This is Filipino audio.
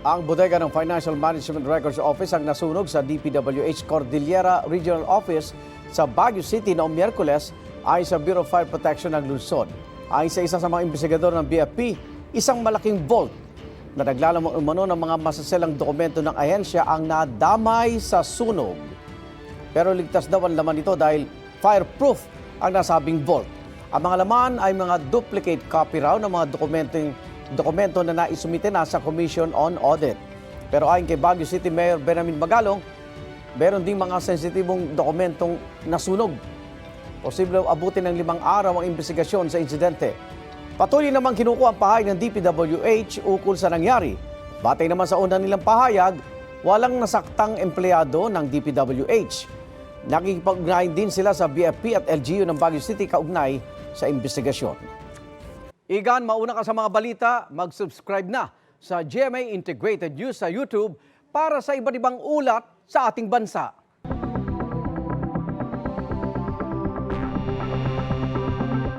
Ang bodega ng Financial Management Records Office ang nasunog sa DPWH Cordillera Regional Office sa Baguio City noong Miyerkules ayon sa Bureau of Fire Protection ng lungsod. Ayon sa isa sa mga investigador ng BFP, isang malaking vault na naglalamang umano ng mga masaselang dokumento ng ahensya ang nadamay sa sunog. Pero ligtas daw ang laman nito dahil fireproof ang nasabing vault. Ang mga laman ay mga duplicate copy raw ng mga dokumento na naisumite na sa Commission on Audit. Pero ayon kay Baguio City Mayor Benjamin Magalong, meron ding mga sensitibong dokumentong nasunog. Posible abutin ng 5 araw ang investigasyon sa insidente. Patuloy namang kinukuha ang pahayag ng DPWH ukol sa nangyari. Batay naman sa una nilang pahayag, walang nasaktang empleyado ng DPWH. Nakikipag-ugnayan din sila sa BFP at LGU ng Baguio City kaugnay sa investigasyon. Igan, mauna ka sa mga balita, mag-subscribe na sa GMA Integrated News sa YouTube para sa iba't ibang ulat sa ating bansa.